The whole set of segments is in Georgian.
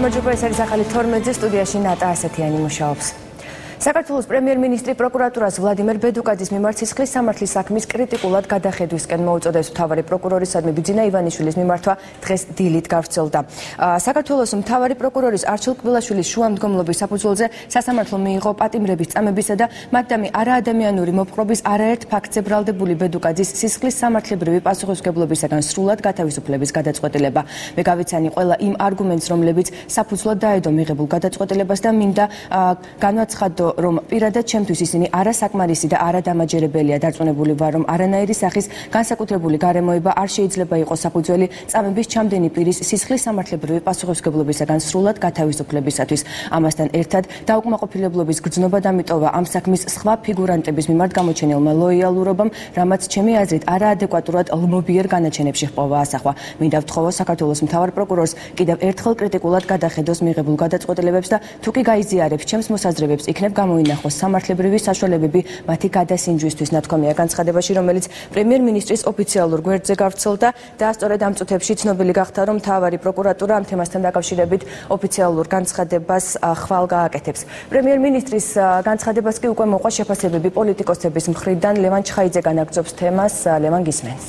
გამარჯობა, ეს არის ახალი 12-ზე სტუდიაში ნატა ასეთიანი მუშაობს. საქართველოს პრემიერ-მინისტრი პროკურატურას ვლადიმერ ბედუკაძის მიმართ სისხლის სამართლის საქმის კრიტიკულად გადახედვისკენ მოუწოდებს მთავარი პროკურორისადმი ბიძინა ივანიშვილის მიმართვა დღეს დილით გავრცელდა. საქართველოს მთავარი პროკურორის არჩილ კბილაშვილის შუამდგომლობის საფუძველზე სასამართლომ მიიღო პატიმრების წამებისა და მათდამი არაადამიანური მოპყრობის არაერთ ფაქტზე ბრალდებული ბედუკაძის სისხლის სამართლებრივი პასუხისმგებლობისაგან სრულად გათავისუფლების გადაწყვეტილება. მე გავიცანი ყველა იმ არგუმენტს, რომლებიც საფუძვლად დაედო მიღებულ გადაწყვეტილებას და მინდა განვაცხადო რომ პირადად ჩემთვის ისინი არასაკმარისი და არადამაჯერებელია. დარწმუნებული ვარ, რომ არანაირი სახის განსაკუთრებული გარემოება არ შეიძლება იყოს საფუძველი წამების ჩამდენი პირის სისხლის სამართლებრივი პასუხისმგებლობისაგან სრულად გათავისუფლებისათვის. ამასთან ერთად დაუკმაყოფილებლობის გრძნობა დამიტოვა ამ საქმის სხვა ფიგურანტების მიმართ გამოჩენილმა ლოიალურობამ, რამაც ჩემი აზრით არაადეკვატურად ლმობიერ განაჩენებში ჰპოვა ასახვა. მინდა ვთხოვო საქართველოს მთავარ პროკურორს კიდევ ერთხელ კრიტიკულად გადახედოს მიღებულ გადაწყვეტილებებს და თუ კი გაიზიარებს ჩემს მოსაზრებებს, იქნებ გამოინახოს სამართლებრივი საშუალებები მათი გადასინჯვისთვის, ნათქვამია განცხადებაში, რომელიც პრემიერ-მინისტრის ოფიციალურ გვერდზე გავრცელდა და სწორედ ამ წუთებში ცნობილი გახდა, რომ მთავარი პროკურატურა ამ თემასთან დაკავშირებით ოფიციალურ განცხადებას ხვალ გააკეთებს. პრემიერ-მინისტრის განცხადებას კი უკვე მოყვა შეფასებები პოლიტიკოსების მხრიდან. ლევან ჩხაიძე განაგრძობს თემას. ლევან, გისმენს.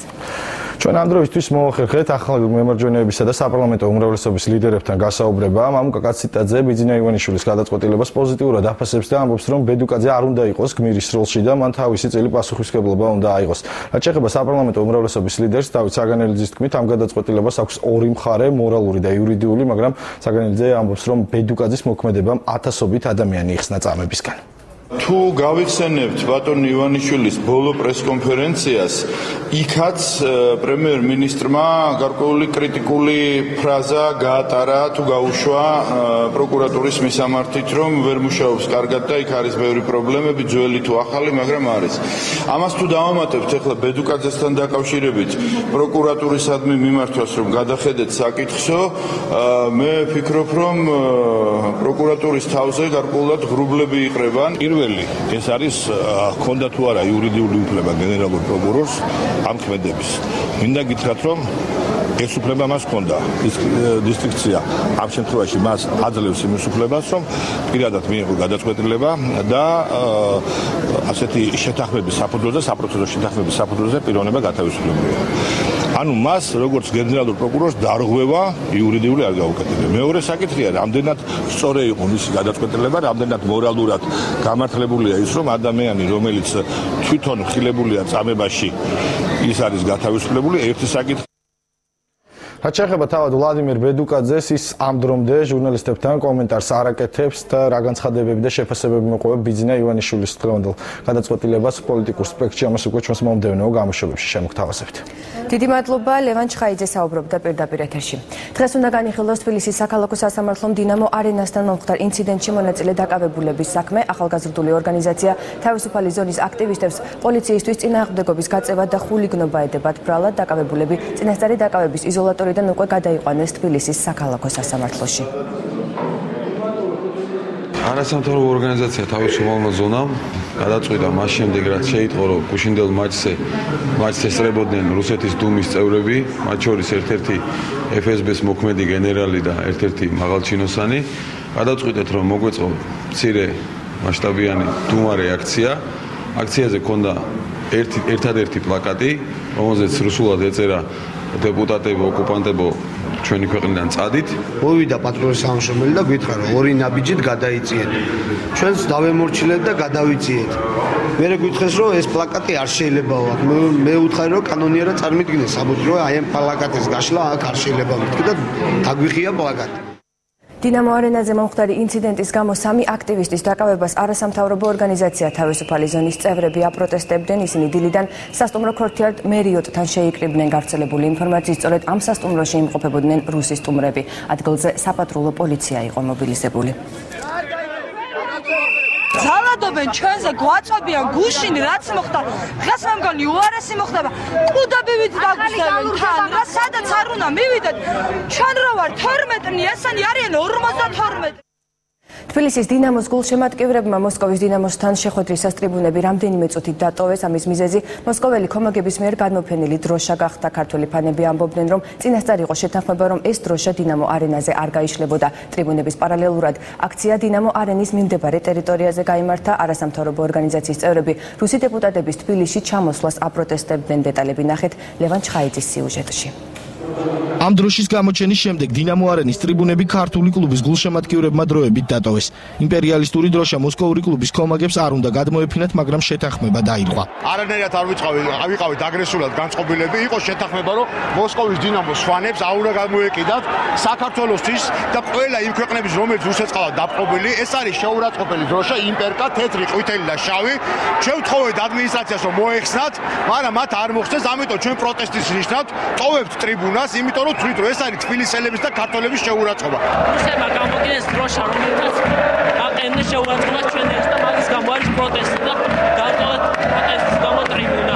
ჩვენ ამ დროისთვის მოვახერხეთ ახალი მემარჯვენეებისა და საპარლამენტო უმრავლესობის ლიდერებთან გასაუბრება. მამუკა კაციტაძე ბიძინა ივანიშვილის გადაწყვეტილებას პოზიტიურად აფასებს და ამბობს, რომ ბედუკაძე არ უნდა იყოს გმირის როლში და მან თავისი წელი პასუხისმგებლობა უნდა აიღოს. რაც შეეხება საპარლამენტო უმრავლესობის ლიდერს, დავით საგანელიძის თქმით, ამ გადაწყვეტილებას აქვს ორი მხარე, მორალური და იურიდიული, მაგრამ საგანელიძე ამბობს, რომ ბედუკაძის მოქმედებამ ათასობით ადამიანი იხსნა წამებისგან. თუ გავიხსენებთ ბატონ ივანიშვილის ბოლო პრესკონფერენციას, იქაც პრემიერ-მინისტრმა გარკვეული კრიტიკული ფრაზა გაატარა თუ გაუშვა პროკურატურის მისამართით, რომ ვერ მუშაობს კარგად და იქ არის ბევრი პრობლემები, ძველი თუ ახალი, მაგრამ არის. ამას თუ დავამატებთ ახლა ბედუკაძესთან დაკავშირებით პროკურატურისადმი მიმართვას, რომ გადახედეთ საკითხსო, მე ვფიქრობ, რომ პროკურატურის თავზე გარკვეულად ღრუბლები იყრებან. ეს არის ჰქონდა თუ არა იურიდიული უფლება გენერალურ პროკურორს ამ ქმედების. მინდა გითხრათ, რომ ეს უფლება მას ჰქონდა. დისტრიქცია ამ შემთხვევაში მას აძლევს იმის უფლებას, რომ პირადად მიიღო გადაწყვეტილება და ასეთი შეთანხმების საფუძველზე, საპროცესო შეთანხმების საფუძველზე პიროვნება გათავისუფლებია. ანუ მას როგორც გენერალურ პროკურორს დარღვევა იურიდიული არ გაუკეთებია. მეორე საკითხია, რამდენად სწორი იყო მისი გადაწყვეტილება, რამდენად მორალურად გამართლებულია ის, რომ ადამიანი, რომელიც თვითონ ხილებულია წამებაში, ის არის გათავისუფლებული. ერთი საკითხი. რაც შეეხება თავად ვლადიმერ ბედუკაძეს, ის ამ დრომდე ჟურნალისტებთან კომენტარს არ აკეთებს და რა განცხადებები და შეფასებები მოყვება ბიძინა ივანიშვილის დღევანდელ გადაწყვეტილებას პოლიტიკურ სპექტრში. ამას უკვე ჩვენს მომდევნო გამოშვებებში შემოგთავაზებთ. დიდი მადლობა, ლევან ჩხაიძე საუბრობდა პირდაპირ ეთერში. დღეს უნდა განიხილოს თბილისის საქალაქო სასამართლომ დინამო არენასთან მომხდარ ინციდენტში მონაწილე დაკავებულების საქმე. ახალგაზრდული ორგანიზაცია თავისუფალი ზონის აქტივისტებს პოლიციისთვის წინააღმდეგობის გაწევა და ხულიგნობა ედებათ. ბრალად დაკავებულები წინასწარი დაკავების იზოლატორიდან უკვე გადაიყვანეს თბილისის საქალაქო სასამართლოში. არასამთავრობო ორგანიზაცია თავისუფალმა ზონამ გადაწყვიტა მას შემდეგ, რაც შეიტყო, რომ გუშინდელ მაჩს ესწრებოდნენ რუსეთის დუმის წევრები, მათ შორის ერთ-ერთი FSB-ს მოქმედი გენერალი და ერთ-ერთი მაღალჩინოსანი. გადაწყვიტეთ, რომ მოგვეწყო მცირე მასშტაბიანი დუმარე აქცია. აქციაზე ჰქონდა ერთადერთი პლაკატი, რომელზეც რუსულად ეწერა დეპუტატებო, ოკუპანტებო ჩვენი ქვეყნიდან წადით. მოვიდა პატრულის სამშობლელი და გითხრა, რომ ორი ნაბიჯით გადაიწიეთ. ჩვენს დავემორჩილეთ და გადავიწიეთ. მე გითხრეს, რომ ეს პლაკატი არ შეიძლებაო. მე ვუთხარი, რომ კანონიერად წარმოიდგინეს საბუთი, რომ აი ამ პლაკატის გაშლა აქ არ შეიძლება მეთქი და დაგვიხია პლაკატი. დინამო არენაზე მომხდარი ინციდენტის გამო 3 აქტივისტის დაკავებას არასამთავრობო ორგანიზაცია თავისუფალი ზონის წევრები აპროტესტებდნენ. ისინი დილიდან სასტუმრო ქორთიარდ მერიოტთან შეიკრიბნენ. გავრცელებული ინფორმაციის სწორედ ამ სასტუმროში იმყოფებოდნენ რუსი სტუმრები. ადგილზე საპატრულო პოლიცია იყო მობილიზებული. ძალადობენ ჩვენზე, გვაწვევიან გუშინი, რაც მოხდა. დღეს მე მგონი უარესი მოხდება. კუდაბივით დაგუსევენ თან, რა სადაც არ უნდა მივიდეთ. ჩვენ რო ვარ 12-ნი, ესენი არიან 52. თბილისის დინამოს გულშემატკივრებმა მოსკოვის დინამოსთან შეხვედრისას ტრიბუნები რამდენიმე წუთით დატოვეს. ამის მიზეზი მოსკოველი კომაგების მიერ გადმოფენილი დროშა გახდა. ქართველი ფანები ამბობდნენ, რომ წინასწარ იყო შეთანხმება, რომ ეს დროშა დინამო არენაზე არ გაიშლებოდა. ტრიბუნების პარალელურად აქცია დინამო არენის მიმდებარე ტერიტორიაზე გაიმართა. არასამთავრობო ორგანიზაციის წევრები რუსი დეპუტატების თბილისში ჩამოსვლას აპროტესტებდნენ. დეტალები ნახეთ ლევან ჩხაიძის სიუჟეტში. ამ დროშის გამოჩენის შემდეგ დინამო არენის ტრიბუნები ქართული კლუბის გულშემატკივრებმა დროებით დატოვეს. იმპერიალისტური დროშა მოსკოვური კლუბის კომაგებს არ უნდა გადმოეფინათ, მაგრამ შეთანხმება დაირღვა. არანაირად არ ვიყავით აგრესიულად განწყობილები, იყო შეთანხმება, რომ მოსკოვის დინამოს ფანებს არ უნდა გადმოეკიდათ საქართველოსთვის და ყველა იმ ქვეყნების, რომელიც რუსეთს ყავთ დაპყრობილი, ეს არის შეურაცხყოფელი დროშა, იმპერკა, თეთრი, ყვითელი და შავი. ჩვენ ვთხოვეთ ადმინისტრაციას, რომ მოეხსნათ, მაგრამ მათ არ მოხსნეს, ამიტომ ჩვენ პროტესტის ნიშნად ტოვებთ ტრიბუნას, იმიტომ რომ თვით რომ ეს არის თბილისელების და ქართველების შეურაცხყოფა. რუსებმა გამოგიეს დროშა, რომელსაც აყენეს შეურაცხყოფას ჩვენ ეს და მაგის გამო არის პროტესტი და დატოვეთ პროტესტის გამო ტრიბუნა.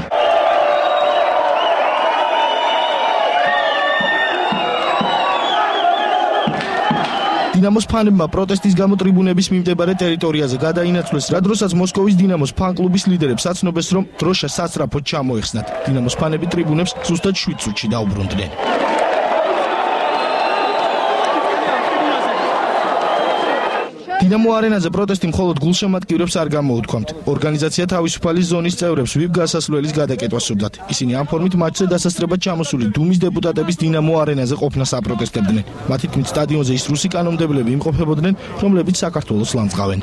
დინამოს ფანებმა პროტესტის გამო ტრიბუნების მიმდებარე ტერიტორიაზე გადაინაცვლეს, რა დროსაც მოსკოვის დინამოს ფან-კლუბის ლიდერებს აცნობეს, რომ დროშა სასწრაფოდ ჩამოეხსნათ. დინამოს ფანები ტრიბუნებს ზუსტად 7 წუთში დაუბრუნდნენ. დინამო არენაზე პროტესტი მხოლოდ გულშემატკივრებს არ გამოუთქვამთ. ორგანიზაცია თავისუფალი ზონის წევრებს ვიბ გასასვლელის გადაკეთვას სურდათ. ისინი ამ ფორმით მატჩზე დასასწრებად ჩამოსული დუმის დეპუტატების დინამო არენაზე ყოფნას აპროტესტებდნენ. მათი თქმით, სტადიონზე ის რუსი კანონმდებლები იმყოფებოდნენ, რომლებიც საქართველოს ლანძღავენ.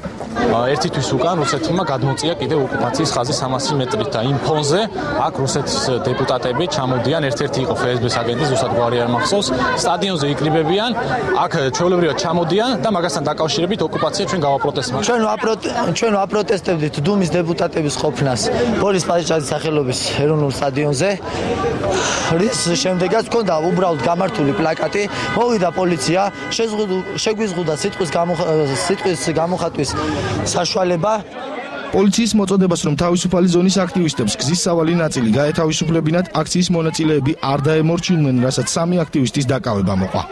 ერთი თვის უკან რუსეთმა გადმოწია კიდევ ოკუპაციის ხაზი 300 მეტრით და იმ ფონზე აქ რუსეთის დეპუტატები ჩამოდიან, ერთ-ერთი იყო FSB-ის აგენტი, ზუსტად გვარი არ მახსოვს, სტადიონზე იკრიბებიან, აქ ჩვეულებრივად ჩამოდიან და მაგასთან დაკავშირებით ჩვენ გავაპროტესტებთ. ჩვენ ვაპროტესტებდით დუმის დეპუტატების ყოფნას ბორის პაჟაძის სახელობის ეროვნულ სტადიონზე. რის შემდეგაც ჰქონდა უბრალოდ გამართული პლაკატი, მოვიდა პოლიცია, შეგვიზღუდა სიტყვის გამოხატვის საშუალება. პოლიციის მოწოდებას, რომ თავისუფალი ზონის აქტივისტებს გზის სავალი ნაწილი გაეთავისუფლებინათ, აქციის მონაწილეები არ დაემორჩილნენ, რასაც 3 აქტივისტის დაკავება მოყვა.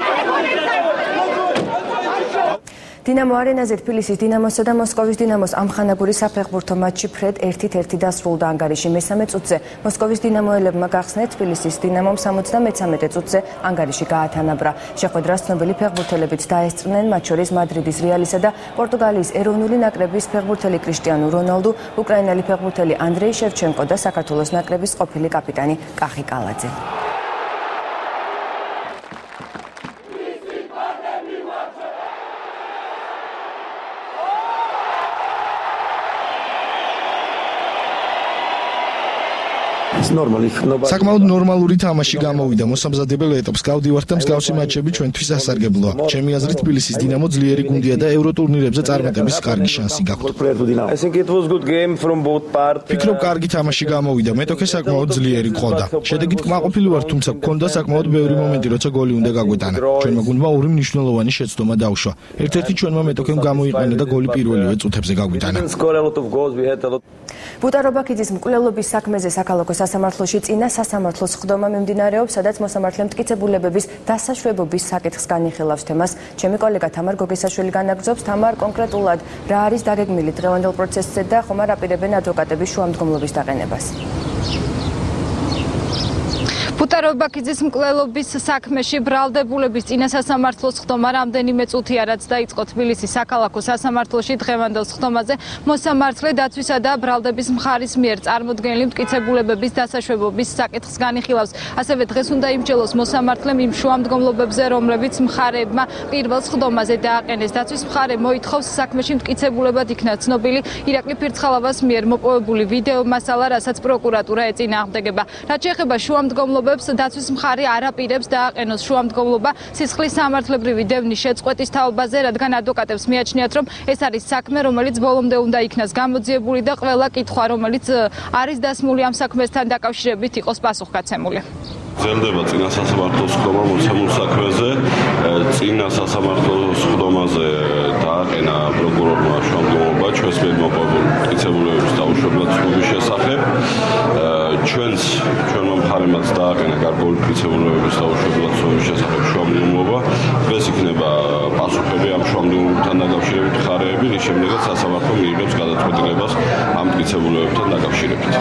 დინამო არენაზე თბილისის დინამოსა და მოსკოვის დინამოს ამხანაგური საფეხბურთო მატჩი ფრედ 1-1 დასრულდა ანგარიში. მესამე წუთზე მოსკოვის დინამოელებმა გახსნეს, თბილისის დინამომ 73 წუთზე ანგარიში გაათანაბრა. შეხვედრას ცნობილი ფეხბურთელებიც დაესწრნენ, მათ შორის მადრიდის რეალისა და პორტუგალიის ეროვნული ნაკრების ფეხბურთელი კრიშტიანო რონალდუ, უკრაინელი ფეხბურთელი ანდრეი შევჩენკო და საქართველოს ნაკრების ყოფილი კაპიტანი კახი კალაძე. საკმაოდ ნორმალური თამაში გამოვიდა. მოსამზადებელ ეტაპს გავდივართ და მსგავსი მატჩები ჩვენთვის ასარგებლოა. ჩემი აზრით თბილისის დინამო ძლიერი გუნდია და ევროტურნირებზე წარმატების კარგი შანსი გაქვთ. ფიქრობ, კარგი თამაში გამოვიდა. მეტოქე საკმაოდ ძლიერი გქონდა. შედეგით კმაყოფილი ვარ, თუმცა გქონდა საკმაოდ ბევრი მომენტი, როცა გოლი უნდა გაგვეტანა. ჩვენმა გუნდმა 2 მნიშვნელოვანი შეცდომა დაუშვა. ერთ-ერთი ჩვენმა მეტოქემ გამოიყენა და გოლი პირველივე წუთებზე გაგვეტანა. ბუტა რობაქიძის მკვლელობის საქმეზე საქალაქო სასამართლოში წინა სასამართლოს ხდომა მიმდინარეობს, სადაც მოსამართლე მტკიცებულებების დასაშვებობის საკითხს განიხილავს თემას. ჩემი კოლეგა თამარ გოგისაშვილი განაგრძობს. თამარ, კონკრეტულად რა არის დაგეგმილი დღევანდელ პროცესზე და ხომ არ აპირებენ ადვოკატების შუამდგომლობის დაყენებას? ბუტა რობაქიძის მკვლელობის საქმეში ბრალდებულების წინა სასამართლოს ხდომა რამდენიმე წუთია, რაც დაიწყო თბილისის საქალაქო სასამართლოში. დღევანდელ ხდომაზე მოსამართლე დაცვისა და ბრალდების მხარის მიერ წარმოდგენილი მტკიცებულებების დასაშვებობის საკითხს განიხილავს. ასევე დღეს უნდა იმსჯელოს მოსამართლემ იმ შუამდგომლობებზე, რომლებიც მხარეებმა პირველ ხდომაზე დააყენეს. დაცვის მხარე მოითხოვს საქმეში მტკიცებულებად იქნა ცნობილი ირაკლი ფირცხალავას მიერ მოპოვებული ვიდეო მასალა, რასაც პროკურატურა ეწინააღმდეგება. რაც შეეხება შუამდგომლობებს, დაცვის მხარე არ აპირებს დააყენოს შუამდგომლობა სისხლის სამართლებრივი დევნის შეწყვეტის თაობაზე, რადგან ადვოკატებს მიაჩნიათ, რომ ეს არის საქმე, რომელიც ბოლომდე უნდა იქნას გამოძიებული და ყველა კითხვა, რომელიც არის დასმული ამ საქმესთან დაკავშირებით, იყოს პასუხგაცემული. გრძელდება წინა სასამართლოს ხდომა მოცემულ საქმეზე. წინა სასამართლოს ხდომაზე დააყენა პროკურორმა შუამდგომლობა ჩვენს მიერ მოპოვებული მტკიცებულებების დაუშვებლად ცნობის შესახებ. ჩვენმა მხარემაც დააყენა გარკვეული მტკიცებულებების დაუშვებლად ცნობის შესახებ შუამდგომლობა. დღეს იქნება პასუხები ამ შუამდგომლობასთან დაკავშირებით მხარეებმა. რის შემდეგაც სასამართლო მიიღებს გადაწყვეტილებას ამ მტკიცებულებებთან დაკავშირებით.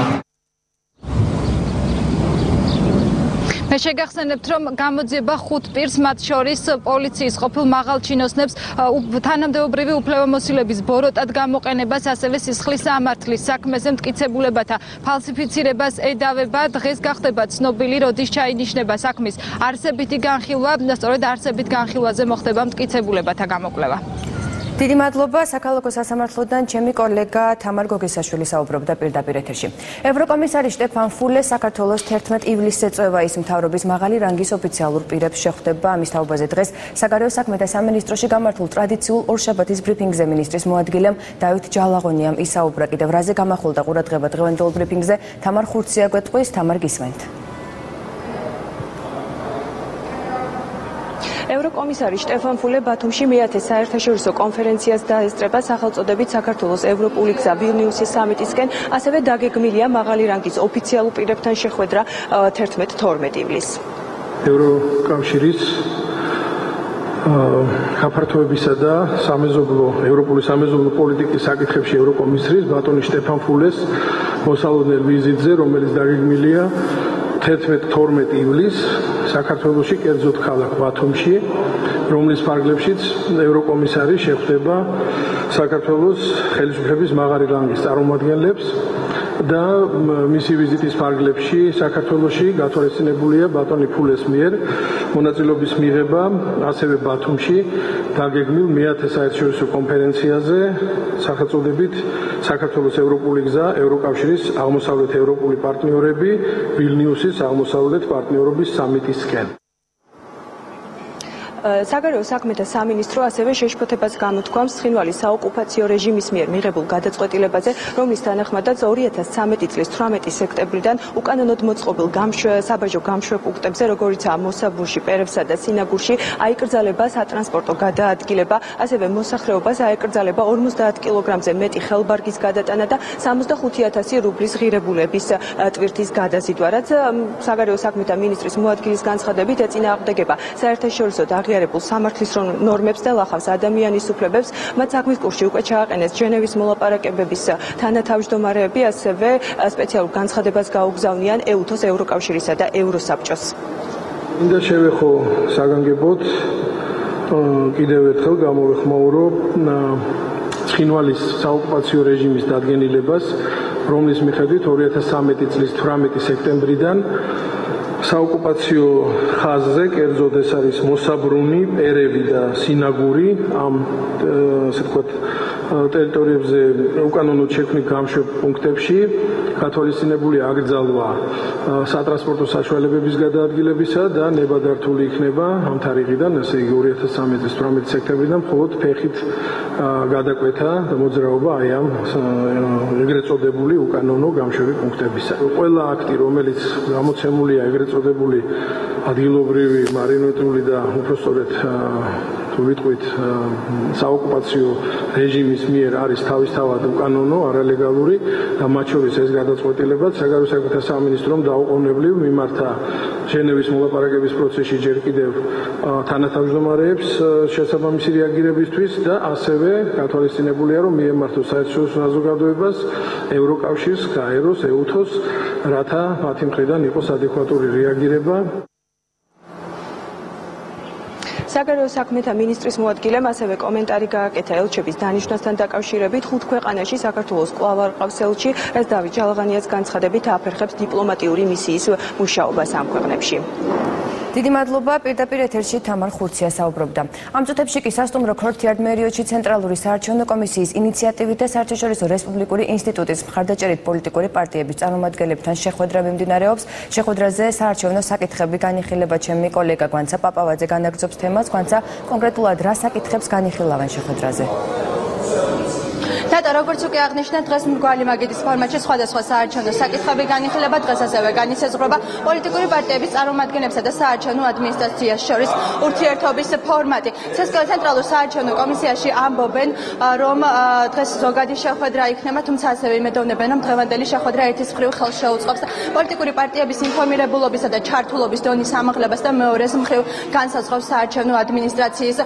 მე შეგახსენებთ, რომ გამოძიება 5 პირს, მათ შორის პოლიციის ყოფილ მაღალჩინოსნებს თანამდებობრივი უფლებამოსილების ბოროტად გამოყენებას, ასევე სისხლის სამართლის საქმეზე მტკიცებულებათა ფალსიფიცირებას ედავება. დღეს გახდება ცნობილი, როდის ჩაინიშნება საქმის არსებითი განხილვა, სწორედ არსებით განხილვაზე მოხდება მტკიცებულებათა გამოკვლევა. დიდი მადლობა. საქალაქო სასამართლოდან ჩემი კოლეგა თამარ გოგისაშვილი საუბრობდა პირდაპირ ეთერში. ევროკომისარი შტეფან ფულე საქართველოს 11 ივლისზე წვევა ის მთავრობის მაღალი რანგის ოფიციალურ პირებს შეხვდება. ამის თაობაზე დღეს საგარეო საქმეთა სამინისტროში გამართულ ტრადიციულ ორშაბათის ბრიფინგზე მინისტრის მოადგილემ დავით ჯალაღონიამ ისაუბრა. კიდევ რაზე გამახვილდა ყურადღება დღევანდელ ბრიფინგზე თამარ ხურცია გვეტყვის. თამარ, გისმენთ. ევროკომისარი შტეფან ფულე ბათუმში მეათე საერთაშორისო კონფერენციას დაესწრება სახელწოდებით საქართველოს ევროპული გზა ვილნიუსის სამიტისკენ, ასევე დაგეგმილია მაღალი რანგის ოფიციალურ პირებთან შეხვედრა 11-12 ივლისს. ევროკავშირის გაფართოებისა და ევროპული სამეზობლო პოლიტიკის საკითხებში ევროკომისრის ბატონი შტეფან ფულეს მოსალოდნელ ვიზიტზე, რომელიც დაგეგმილია 11-12 ივლისს საქართველოში, კერძოდ ქალაქ ბათუმში, რომლის ფარგლებშიც ევროკომისარი შეხვდება საქართველოს ხელისუფლების მაღალი რანგის წარმომადგენლებს და მისი ვიზიტის ფარგლებში საქართველოში გათვალისწინებულია ბატონი ფულეს მიერ მონაწილეობის მიღება ასევე ბათუმში დაგეგმილ მეათე საერთაშორისო კონფერენციაზე სახელწოდებით საქართველოს ევროპული გზა ევროკავშირის აღმოსავლეთ ევროპული პარტნიორები ვილნიუსის აღმოსავლეთ პარტნიორობის სამიტისკენ. საგარეო საქმეთა სამინისტრო ასევე შეშფოთებას გამოთქვამს ცხინვალის საოკუპაციო რეჟიმის მიერ მიღებულ გადაწყვეტილებაზე, რომლის თანახმადაც 2013 წლის 18 სექტემბრიდან უკანონოდ მოწყობილ საბაჟო გამშვეპუნქტებზე, როგორიცაა მოსაბურში, პერებსა და სინაგურში, აიკრძალება სატრანსპორტო გადაადგილება, ასევე მოსახლეობას აეკრძალება 50 კილოგრამზე მეტი ხელბარგის გადატანა და 65,000 რუბლის ღირებულების ტვირთის გადაზიდვა, რაც საგარეო საქმეთა მინისტრის მოადგილის განცხადებით ეწინააღმდეგება საერთაშორისო აღიარებულ სამართლის ნორმებს და ლახავს ადამიანის უფლებებს. მათ საქმის კურსში უკვე ჩააყენეს ჟენევის მოლაპარაკებების თანათავმჯდომარეები, ასევე სპეციალურ განცხადებას გაუგზავნიან ეუთოს, ევროკავშირისა და ევროსაბჭოს. მინდა შევეხო საგანგებოდ კიდევ ერთხელ გამოვეხმაურო ცხინვალის საოკუპაციო რეჟიმის დადგენილებას, რომლის მიხედვით 2013 წლის 18 სექტემბრიდან საოკუპაციო ხაზზე, კერძოდ ეს არის მოსაბრუნი, პერები და სინაგური, ამ ასე ვთქვათ ტერიტორიებზე უკანონოდ შექმნილ გამშვეპუნქტებში გათვალისწინებული აკრძალვა სატრანსპორტო საშუალებების გადაადგილებისა და ნებადართული იქნება ამ თარიღიდან, ასე იგი 2013 წლის 18 სექტემბრიდან მხოლოდ ფეხით გადაკვეთა და მოძრაობა აი ამ ეგრეთ წოდებული უკანონო გამშვები პუნქტებისა. ყველა აქტი, რომელიც გამოცემულია ეგრეთ წოდებული ადგილობრივი, მარიონეტული და უпростоრეთ თუ ვიტყვით საოკუპაციო რეჟიმის მიერ არის თავისთავად უკანონო, არალეგალური და მათ შორის ეს გადაწყვეტილებაც საგარეო საქმეთა სამინისტრომ დაუყოვნებლივ მიმართა ჟენევის მოლაპარაკების პროცესში ჯერ კიდევ თანათავმჯდომარეებს შესაბამისი რეაგირებისთვის და ასევე გათვალისწინებულია, რომ მიემართოს საერთაშორისო საზოგადოებას, ევროკავშირს, გაეროს, ეუთოს, რათა მათი მხრიდან იყოს ადეკვატური რეაგირება. საგარეო საქმეთა მინისტრის მოადგილემ ასევე კომენტარი გააკეთა ელჩების დანიშვნასთან დაკავშირებით. 5 ქვეყანაში საქართველოს კვლავ არ ყავს ელჩი, რაც დავით ჯალაღანიას განცხადებით აფერხებს დიპლომატიური მისიის მუშაობას ამ ქვეყნებში. დიდი მადლობა. პირდაპირ ეთერში თამარ ხურცია საუბრობდა. ამ წუთებში კი სასტუმრო ქორთიარდ მერიოდში ცენტრალური საარჩევნო კომისიის ინიციატივით და საერთაშორისო რესპუბლიკური ინსტიტუტის მხარდაჭერით პოლიტიკური პარტიების წარმომადგენლებთან შეხვედრა მიმდინარეობს. შეხვედრაზე საარჩევნო საკითხები განიხილება ჩემი კოლეგა გვანცა პაპავაძე განაგრძობს თემას. გვანცა, კონკრეტულად რა საკითხებს განიხილავენ შეხვედრაზე? ნატა, როგორც უკვე აღნიშნა, დღეს მრგვალი მაგიდის ფორმატში სხვადასხვა საარჩევნო საკითხები განიხილება. დღეს ასევე განისაზღვრება პოლიტიკური პარტიების წარმომადგენლებსა და საარჩევნო ადმინისტრაციას შორის ურთიერთობის ფორმატი. ცსკ ცენტრალურ საარჩევნო კომისიაში ამბობენ, რომ დღეს ზოგადი შეხვედრა იქნება, თუმცა ასევე იმედოვნებენ, რომ დღევანდელი შეხვედრა ერთის მხრივ ხელს შეუწყობს პოლიტიკური პარტიების ინფორმირებულობისა და ჩართულობის დონის ამაღლებას და მეორეს მხრივ განსაზღვრავს საარჩევნო ადმინისტრაციის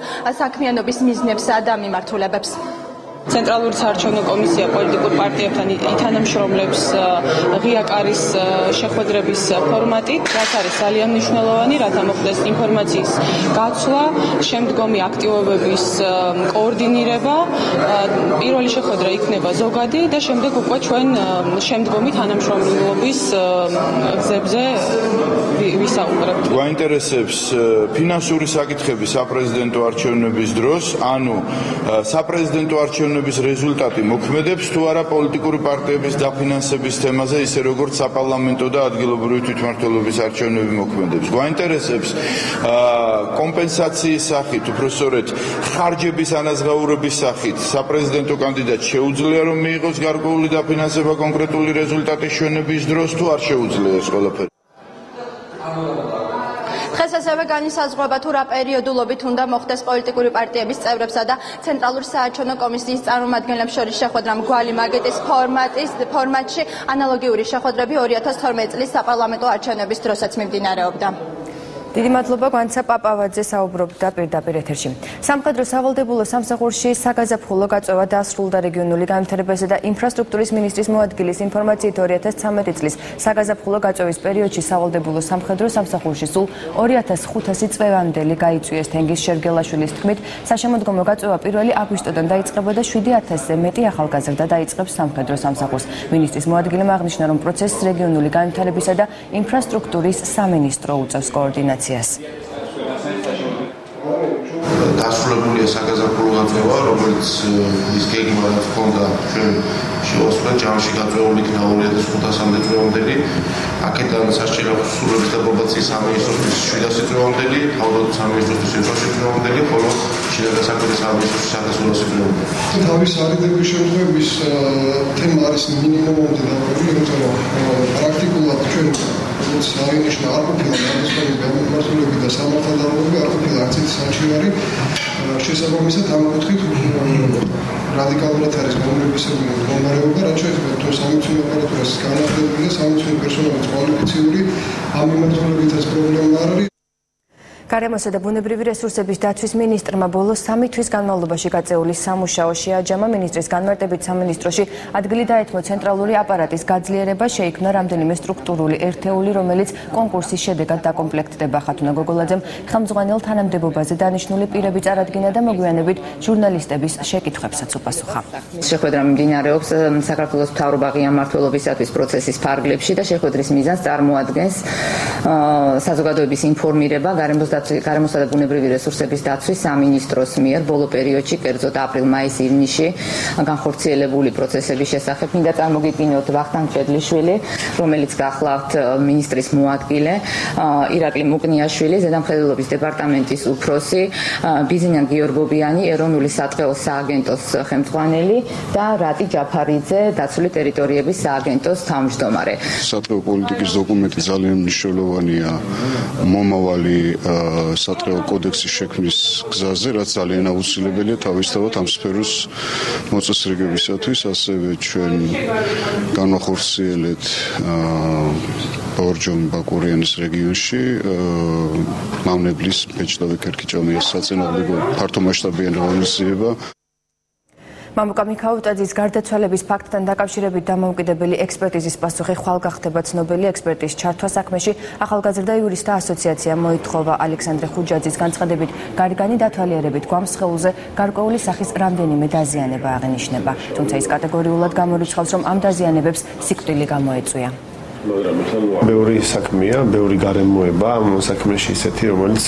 საქმიანობის მიზნებსა და მიმართულებებს. ცენტრალური საარჩევნო კომისია პოლიტიკურ პარტიებთან ითანამშრომლებს ღია კარის შეხვედრების ფორმატით, რაც არის ძალიან მნიშვნელოვანი, რათა მოხდეს ინფორმაციის გაცვლა, შემდგომი აქტივობების კოორდინირება. პირველი შეხვედრა იქნება ზოგადი და შემდეგ უკვე ჩვენ შემდგომი თანამშრომლობის გზებზე ვისაუბრებთ. გვაინტერესებს ფინანსური საკითხები საპრეზიდენტო არჩევნების დროს, ანუ საპრეზიდენტო არჩევნების რეზულტატი მოქმედებს თუ არა პოლიტიკური პარტიების დაფინანსების თემაზე, ისე როგორც საპარლამენტო და ადგილობრივი თვითმმართველობის არჩევნები მოქმედებს. გვაინტერესებს კომპენსაციის სახით, უпроსორეთ ხარჯების ანაზღაურების სახით საპრეზიდენტო კანდიდატს შეუძლია რომ მიიღოს გარკვეული დაფინანსება კონკრეტული რეზულტატის ჩვენების დროს თუ არ შეუძლია ეს ყველაფერი. დღეს ასევე განისაზღვრება თუ რა პერიოდულობით უნდა მოხდეს პოლიტიკური პარტიების წევრებსა და ცენტრალური საარჩევნო კომისიის წარმომადგენლებს შორის შეხვედრა მრგვალი მაგეთის ფორმატში. ანალოგიური შეხვედრები 2012 წლის საპარლამენტო არჩევნების დროსაც მიმდინარეობდა. დიდი მადლობა გვანცა პაპავაძე საუბრობდა პირდაპირ ეთერში. სამხედრო სავალდებულო სამსახურში საგაზაფხულო გაწევა დასრულდა რეგიონული განვითარებისა და ინფრასტრუქტურის მინისტრის მოადგილის ინფორმაციით 2013 წლის საგაზაფხულო გაწევის პერიოდში სავალდებულო სამხედრო სამსახურში სულ 2500 წვევამდელი გაიწვიეს. თენგიზ შერგელაშვილის თქმით, საშემოდგომო გაწევა 1 აგვისტოდან დაიწყება და 7000-ზე მეტი ახალგაზრდა დაიწყებს სამხედრო სამსახურს. მინისტრის მოადგილემ აღნიშნა, რომ პროცესს რეგიონული განვითარებისა და ინფრასტრუქტურის სამინისტრო უწევს კოორდინაციას. დასრულებულია საგაზაფხულო გაწევა, რომელიც ის გეგმა რაც ჰქონდა ჩვენ შევასრულეთ, ჯამში გაწეული იქნა 2500-მდე წვევამდელი. აქედან სასჯელო სრულების და პრობაციის სამინისტროსთვის 700 წვევამდელი, თავდაცვის სამინისტროსთვის 200 წვევამდელი, ხოლო შინაგან საქმეთა სამინისტროსთვის 1200 წვევამდელი. თავის არიდების შემთხვევების თემა არის მინიმუმამდე დაყრდნილი, იმიტომ რომ პრაქტიკულად ჩვენ საინჟინრო არ ყოფილა განსხვავებული გამომართულები და სამართალდამოები არ ყოფილა არცით საჩივარი შესაბამისად ამ კუთხით რადიკალურად არის გამორებისებული მდგომარეობა, რაც შეეხება თუ სამეცნიერო აპარატურას განახლებული და სამეცნიერო პერსონალის კვალიფიციური ამ მიმართულებითაც პრობლემა არ არის. გარემოსა და ბუნებრივი რესურსების დაცვის მინისტრმა ბოლო 3 თვის განმავლობაში გაწეული სამუშაო შეაჯამა. მინისტრის განმარტებით სამინისტროში ადგილი დაეთმო ცენტრალური აპარატის გაძლიერება, შეიქმნა რამდენიმე სტრუქტურული ერთეული, რომელიც კონკურსის შედეგად დაკომპლექტდება. ხათუნა გოგოლაძემ ხელმძღვანელ თანამდებობაზე დანიშნული პირები წარადგინა და მოგვიანებით ჟურნალისტების შეკითხვებსაც უპასუხა. შეხვედრა მიმდინარეობს საქართველოს მთავრობა ღია მმართველობისათვის პროცესის ფარგლებში და შეხვედრის მიზანს წარმოადგენს საზოგადოების ინფორმირება გარემოსა და ბუნებრივი რესურსების დაცვის სამინისტროს მიერ ბოლო პერიოდში, კერძოდ აპრილ-მაის-ივნისში განხორციელებული პროცესების შესახებ. მინდა წარმოგიდგინოთ ვახტანგ ჩედლიშვილი, რომელიც გახლავთ მინისტრის მოადგილე, ირაკლი მუკნიაშვილი, ზედამხედველობის დეპარტამენტის უფროსი, ბიზინან გიორგობიანი, ეროვნული სატყეო სააგენტოს ხელმძღვანელი და რატი ჯაფარიძე, დაცული ტერიტორიების სააგენტოს თავმჯდომარე. სატყეო პოლიტიკის დოკუმენტი ძალიან მნიშვნელოვანია მომავალი სატყეო კოდექსის შექმნის გზაზე, რაც ძალიან აუცილებელია თავისთავად ამ სფეროს მოწესრიგებისათვის, ასევე ჩვენ განვახორციელეთ ბორჯომ-ბაკურიანის რეგიონში მავნებლის ბეჭდავე ქერქიჭამიას საწინააღმდეგო ფართომასშტაბიანი ღონისძიება. მამუკა მიქაუტაძის გარდაცვალების ფაქტთან დაკავშირებით დამოუკიდებელი ექსპერტიზის პასუხი ხვალ გახდება ცნობილი. ექსპერტის ჩართვა საქმეში ახალგაზრდა იურისტთა ასოციაცია მოითხოვა. ალექსანდრე ხუჯაძის განცხადებით, გარიგანი დათვალიერებით გვამსხეულზე გარკვეული სახის რამდენიმე დაზიანება აღინიშნება. თუმცა ის კატეგორიულად გამორიცხავს, რომ ამ დაზიანებებს სიკვდილი გამოეწვია. ბევრი საქმეა, ბევრი გარემოება ამ საქმეში ისეთი, რომელიც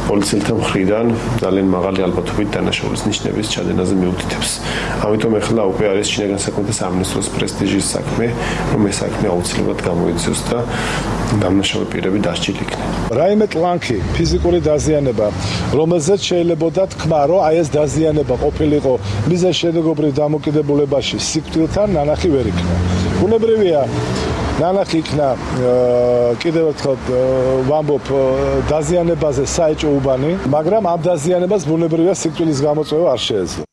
პოლიციელთა მხრიდან ძალიან მაღალი ალბათობით დანაშაულის ნიშნების ჩადენაზე მიუთითებს. ამიტომ ახლა უკვე არის შინაგან საქმეთა სამინისტროს პრესტიჟის საქმე, რომ ეს საქმე აუცილებლად გამოიწვიოს და დამნაშავე პირები დასჯილი იქნება. რაიმე ტლანქი, ფიზიკური დაზიანება, რომელზეც შეიძლებოდა თქვა, რომ აი ეს დაზიანება ყოფილიყო მიზანშედეგობრივ დამოკიდებულებაში სიკვდილთან ნანახი ვერ იქნა. ბუნებრივია ნანახი იქნა კიდევ ერთხელ ვამბობ დაზიანებაზე საეჭვო უბანი, მაგრამ ამ დაზიანებას ბუნებრივია სიკვდილის გამოწვევა არ შეეძლო.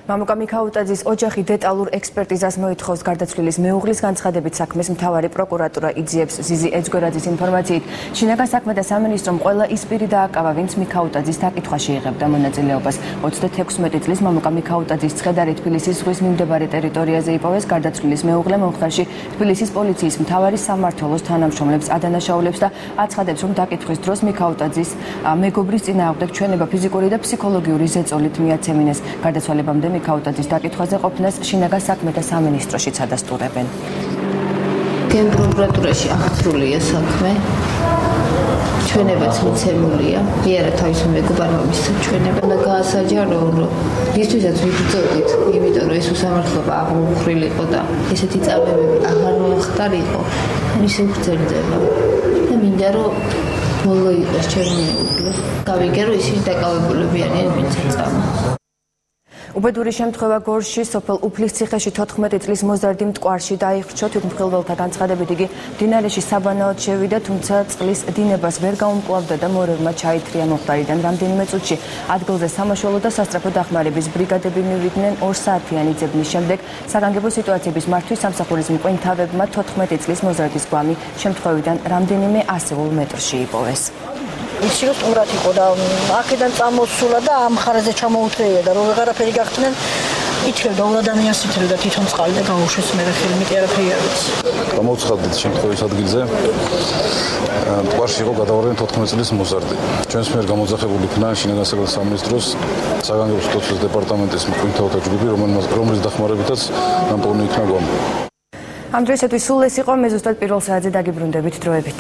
მამუკა მიქაუტაძის ოჯახი დეტალურ ექსპერტიზას მოითხოვს. გარდაცვლილის მეუღლის განცხადებით საქმეს მთავარი პროკურატურა იძიებს. ზიზი ეძგვერაძის ინფორმაციით, შინაგან საქმეთა სამინისტრომ ყველა ის პირი დააკავა, ვინც მიქაუტაძის დაკითხვაში იღებდა მონაწილეობას. 36 წლის მამუკა მიქაუტაძის ცხედარი თბილისის ზღვის მიმდებარე ტერიტორიაზე იპოვეს. გარდაცვლილის მეუღლე მომხდარში თბილისის პოლიციის მთავარი სამმართველოს თანამშრომლებს ადანაშაულებს და აცხადებს, რომ დაკითხვის დროს მიქაუტაძის მეგობრის წინააღმდეგ ჩვენება ფიზიკური და ფსიქოლოგიური ზეწოლით მიაცემინეს. გარდაცვალებამდე მიქაუტაძის დაკითხვაზე ყოფნას შინაგან საქმეთა სამინისტროშიც ადასტურებენ. გენპროკურატურაში აღწრულია საქმე. ჩვენებაც მიცემულია. იარა თავის მეგობარმა მისცა ჩვენება და გაასაჯარო, რომ ისთვისაც ვიბრძოდით, იმიტომ რომ ეს უსამართლობა აღმოფხრილიყო და ესეთი წამებები აღარ მოახდარიყო, ისე გრძელდება. და მინდა რომ ბოლო იყოს ჩემი მეუღლე. გავიგე რომ ისინი დაკავებულები არიან ვინც ეწამა. უბედური შემთხვევა გორში, სოფელ უფლისციხეში 14 წლის მოზარდი მტკვარში დაიხრჩო. თვითმხილველთა განცხადებით იგი მდინარეში საბანაოდ შევიდა, თუმცა წყლის დინებას ვერ გაუმკლავდა და მორევმა ჩაითრია მომხდარიდან რამდენიმე წუთში. ადგილზე სამაშველო და სასწრაფო დახმარების ბრიგადები მივიდნენ 2 საათიანი ძებნის შემდეგ. საგანგებო სიტუაციების მართვის სამსახურის მკვლელთავებმა 14 წლის მოზარდის გვამი შემთხვევიდან რამდენიმე ასეულ მეტრში იპოვეს. იცი რომ სტუმრად იყო და აქედან წამოსულა და ამ ხარაზე ჩამოუთრეია და რომ ვეღარაფერი გახდნენ ითქევდა ორ ადამიანს ითქევდა თვითონ წყალი და გაუშვეს მე ხელი მეტი არაფერი არ ვიცი. გამოცხადეთ შემთხვევის ადგილზე მტკვარში იყო გადავარდნილი 14 წლის მოზარდი. ჩვენს მიერ გამოძახებული იქნა შინაგან საქმეთა სამინისტროს საგანგებო სიტუაციების დეპარტამენტის მკვლელთა ჯგუფი, რომლის დახმარებითაც დამტკიცებული იქნა გვამი. ამ დროისათვის სულ ეს იყო, მე ზუსტად პირველ საათზე დაგიბრუნდებით დროებით.